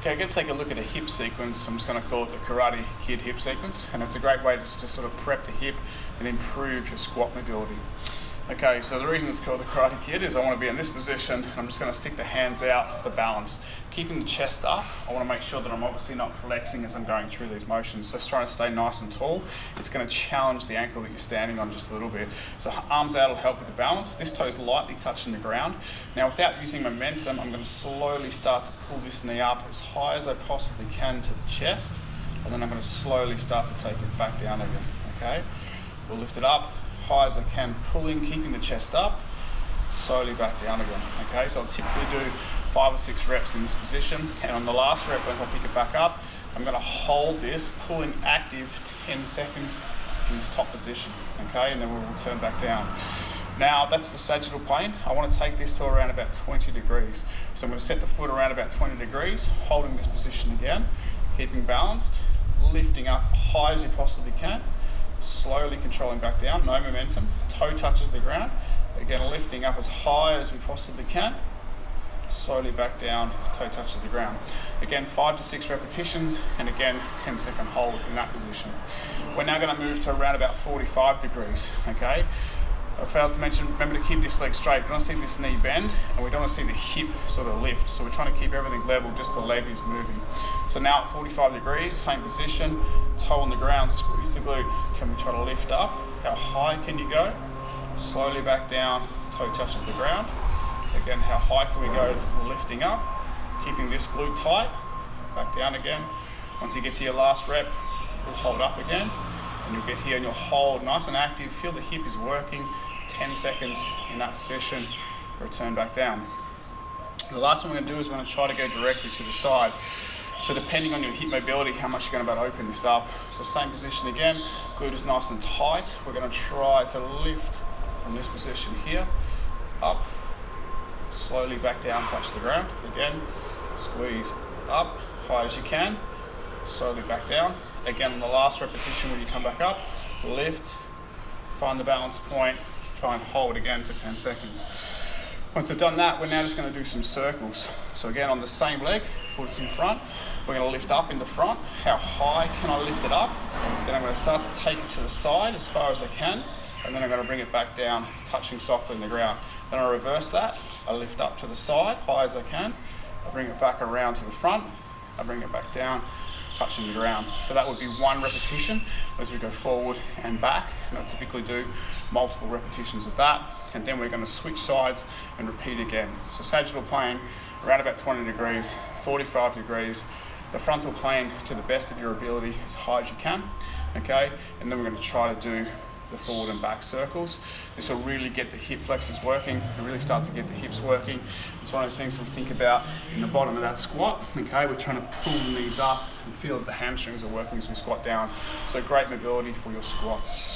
Okay, I'm going to take a look at a hip sequence. I'm just going to call it the Karate Kid hip sequence, and it's a great way just to sort of prep the hip and improve your squat mobility. Okay, so the reason it's called the Karate Kid is I want to be in this position, and I'm just going to stick the hands out for balance. Keeping the chest up, I want to make sure that I'm obviously not flexing as I'm going through these motions. So trying to stay nice and tall. It's going to challenge the ankle that you're standing on just a little bit. So arms out will help with the balance. This toe's lightly touching the ground. Now without using momentum, I'm going to slowly start to pull this knee up as high as I possibly can to the chest, and then I'm going to slowly start to take it back down again. Okay, we'll lift it up high as I can, pulling, keeping the chest up, slowly back down again. Okay, so I'll typically do 5 or 6 reps in this position, and on the last rep, as I pick it back up, I'm going to hold this, pulling active 10 seconds in this top position. Okay, and then we'll return back down. Now that's the sagittal plane. I want to take this to around about 20 degrees. So I'm going to set the foot around about 20 degrees, holding this position again, keeping balanced, lifting up high as you possibly can, slowly controlling back down, no momentum, toe touches the ground, again lifting up as high as we possibly can, slowly back down, toe touches the ground. Again 5 to 6 repetitions, and again 10-second hold in that position. We're now going to move to around about 45 degrees, okay? I failed to mention, remember to keep this leg straight. We don't see this knee bend, and we don't want to see the hip sort of lift. So we're trying to keep everything level, just the leg is moving. So now at 45 degrees, same position, toe on the ground, squeeze the glute. Can we try to lift up? How high can you go? Slowly back down, toe touches the ground. Again, how high can we go? Lifting up, keeping this glute tight, back down again. Once you get to your last rep, we'll hold up again, and you'll get here and you'll hold nice and active, feel the hip is working, 10 seconds in that position, return back down. The last one we're going to do is we're going to try to go directly to the side. So depending on your hip mobility, how much you're going to be able to open this up. So same position again, glute is nice and tight. We're going to try to lift from this position here, up, slowly back down, touch the ground. Again, squeeze up, high as you can, slowly back down. Again, on the last repetition, when you come back up, lift, find the balance point, try and hold again for 10 seconds. Once I've done that, we're now just going to do some circles. So again, on the same leg, foot's in front, we're going to lift up in the front. How high can I lift it up? Then I'm going to start to take it to the side as far as I can, and then I'm going to bring it back down, touching softly in the ground. Then I reverse that, I lift up to the side, high as I can, I bring it back around to the front, I bring it back down, touching the ground. So that would be 1 repetition as we go forward and back, and I'll typically do multiple repetitions of that, and then we're going to switch sides and repeat again. So sagittal plane around about 20 degrees, 45 degrees, the frontal plane to the best of your ability as high as you can, okay, and then we're going to try to do the forward and back circles. This will really get the hip flexors working, and really start to get the hips working. It's one of those things we think about in the bottom of that squat, okay? We're trying to pull the knees up and feel that the hamstrings are working as we squat down. So great mobility for your squats.